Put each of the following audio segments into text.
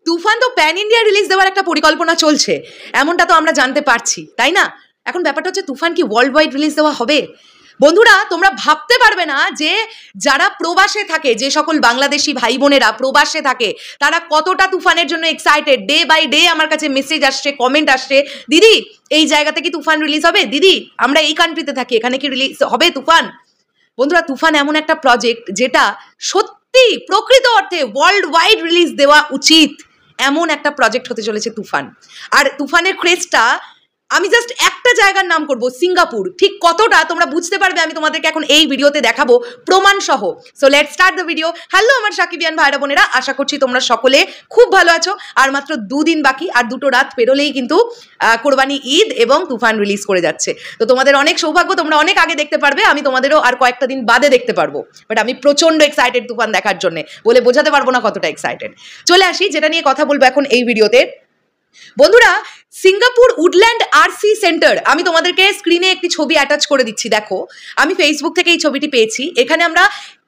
তুফান তো pan India release দেওয়ার একটা পরিকল্পনা চলছে, এমনটা তো আমরা জানতে পারছি, তাই না? এখন ব্যাপারটা হচ্ছে তুফান কি ওয়ার্ল্ড ওয়াইড রিলিজ দেওয়া হবে? বন্ধুরা, তোমরা ভাবতে পারবে না যে যারা প্রবাসে থাকে, যে সকল বাংলাদেশি ভাই বোনেরা প্রবাসে থাকে, তারা কতটা তুফানের জন্য এক্সাইটেড। ডে বাই ডে আমার কাছে মেসেজ আসছে, কমেন্ট আসছে, দিদি এই জায়গাতে কি তুফান রিলিজ হবে? দিদি আমরা এই কান্ট্রিতে থাকি, এখানে কি রিলিজ হবে তুফান? বন্ধুরা, তুফান এমন একটা প্রজেক্ট যেটা সত্যি প্রকৃত অর্থে ওয়ার্ল্ড ওয়াইড রিলিজ দেওয়া উচিত, এমন একটা প্রজেক্ট হতে চলেছে তুফান। আর তুফানের ক্রেজটা আমি জাস্ট একটা জায়গার নাম করব, সিঙ্গাপুর। ঠিক কতটা তোমরা বুঝতে পারবে আমি তোমাদেরকে এখন এই ভিডিওতে দেখাবো প্রমাণ সহ। So let's start the video. Hello আমার সাকিবিয়ান ভাইরা বোনেরা, আশা করছি তোমরা সকলে খুব ভালো আছো। আর মাত্র 2 দিন বাকি, আর 2টো রাত পেরোলেই কিন্তু কোরবানি ঈদ এবং তুফান রিলিজ করে যাচ্ছে। তো তোমাদের অনেক সৌভাগ্য, তোমরা অনেক আগে দেখতে পারবে, আমি তোমাদেরও আর কয়েকটা দিন বাদে দেখতে পারবো। বাট আমি প্রচন্ড এক্সাইটেড তুফান দেখার জন্য, বলে বোঝাতে পারবো না কতটা এক্সাইটেড। চলে আসি যেটা নিয়ে কথা বলবো এখন এই ভিডিওতে। বন্ধুরা, সিঙ্গাপুর উডল্যান্ড আরসি সেন্টার, আমি তোমাদেরকে স্ক্রিনে একটি ছবি অ্যাটাচ করে দিচ্ছি, দেখো। আমি ফেসবুক থেকে এই ছবিটি পেয়েছি। এখানে আমরা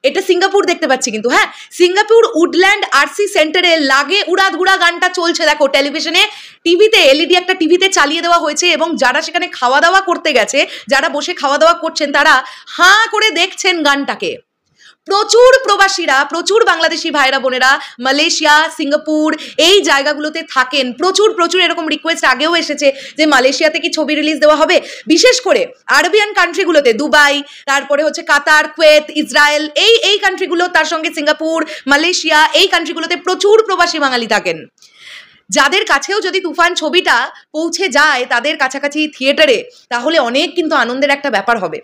এটা সিঙ্গাপুর দেখতে পাচ্ছি, কিন্তু হ্যাঁ, সিঙ্গাপুর উডল্যান্ড আরসি সেন্টারে লাগে উড়াধুরা গানটা চলছে, দেখো টেলিভিশনে, টিভিতে, এলইডি একটা টিভিতে চালিয়ে দেওয়া হয়েছে। এবং যারা সেখানে খাওয়া দাওয়া করতে গেছে, যারা বসে খাওয়া দাওয়া করছেন, তারা হাঁ করে দেখছেন গানটাকে। প্রচুর প্রবাসীরা, প্রচুর বাংলাদেশি ভাইরা বোনেরা মালয়েশিয়া, সিঙ্গাপুর এই জায়গাগুলোতে থাকেন। প্রচুর এরকম রিকোয়েস্ট আগেও এসেছে যে মালয়েশিয়াতে কি ছবি রিলিজ দেওয়া হবে। বিশেষ করে আরবিয়ান কান্ট্রিগুলোতে, দুবাই, তারপরে হচ্ছে কাতার, কুয়েত, ইসরায়েল, এই কান্ট্রিগুলো, তার সঙ্গে সিঙ্গাপুর, মালয়েশিয়া, এই কান্ট্রিগুলোতে প্রচুর প্রবাসী বাঙালি থাকেন। যাদের কাছেও যদি তুফান ছবিটা পৌঁছে যায় তাদের কাছাকাছি থিয়েটারে, তাহলে অনেক কিন্তু আনন্দের একটা ব্যাপার হবে।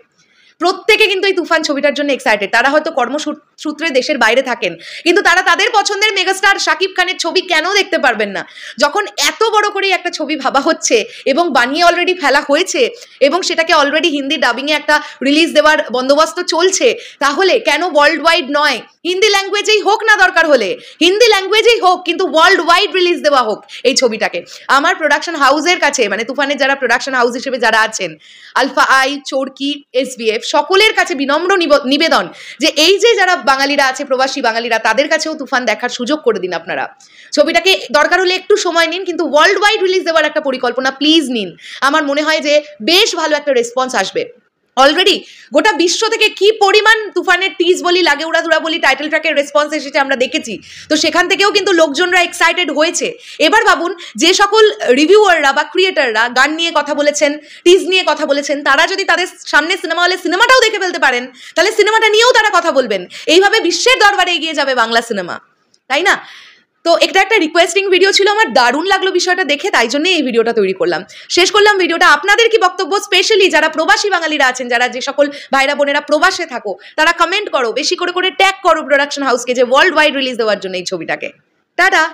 প্রত্যেকে কিন্তু এই তুফান ছবিটার জন্য এক্সাইটেড। তারা হয়তো কর্মসূত্রে দেশের বাইরে থাকেন, কিন্তু তারা তাদের পছন্দের মেগাস্টার শাকিব খানের ছবি কেন দেখতে পারবেন না? যখন এত বড় করে একটা ছবি ভাবা হচ্ছে এবং বানিয়ে অলরেডি ফেলা হয়েছে এবং সেটাকে অলরেডি হিন্দি ডাবিংয়ে একটা রিলিজ দেওয়ার বন্দোবস্ত চলছে, তাহলে কেন ওয়ার্ল্ড ওয়াইড নয়? হিন্দি ল্যাঙ্গুয়েজেই হোক না, দরকার হলে হিন্দি ল্যাঙ্গুয়েজেই হোক, কিন্তু ওয়ার্ল্ড ওয়াইড রিলিজ দেওয়া হোক এই ছবিটাকে। আমার প্রোডাকশন হাউসের কাছে, মানে তুফানের যারা প্রোডাকশন হাউস হিসেবে যারা আছেন, আলফা আই, চরকি, SBF, সকলের কাছে বিনম্র নিবেদন যে এই যে যারা বাঙালিরা আছে, প্রবাসী বাঙালিরা, তাদের কাছেও তুফান দেখার সুযোগ করে দিন আপনারা। ছবিটাকে দরকার হলে একটু সময় নিন, কিন্তু ওয়ার্ল্ড ওয়াইড রিলিজ দেওয়ার একটা পরিকল্পনা প্লিজ নিন। আমার মনে হয় যে বেশ ভালো একটা রেসপন্স আসবে। অলরেডি গোটা বিশ্ব থেকে কি পরিমাণ তুফানের টিজ বলি, লাগে উড়াধুরা বলি, টাইটেল ট্র্যাকের রেসপন্স এসেছে আমরা দেখেছি। তো সেখান থেকেও কিন্তু লোকজনরা এক্সাইটেড হয়েছে। এবার ভাবুন, যে সকল রিভিউয়াররা বা ক্রিয়েটাররা গান নিয়ে কথা বলেছেন, টিজ নিয়ে কথা বলেছেন, তারা যদি তাদের সামনে সিনেমা হলে সিনেমাটাও দেখে ফেলতে পারেন, তাহলে সিনেমাটা নিয়েও তারা কথা বলবেন। এইভাবে বিশ্বের দরবারে এগিয়ে যাবে বাংলা সিনেমা, তাই না? তো এটা একটা রিকোয়েস্টিং ভিডিও ছিল, আমার দারুণ লাগলো বিষয়টা দেখে, তাই জন্য এই ভিডিওটা তৈরি করলাম। শেষ করলাম ভিডিওটা। আপনাদের কি বক্তব্য? স্পেশালি যারা প্রবাসী বাঙালিরা আছেন, যারা যে সকল ভাইরা বোনেরা প্রবাসে থাকো, তারা কমেন্ট করো, বেশি করে ট্যাগ করো প্রোডাকশন হাউসকে যে ওয়ার্ল্ড ওয়াইড রিলিজ দেওয়ার জন্য এই ছবিটাকে। টাটা।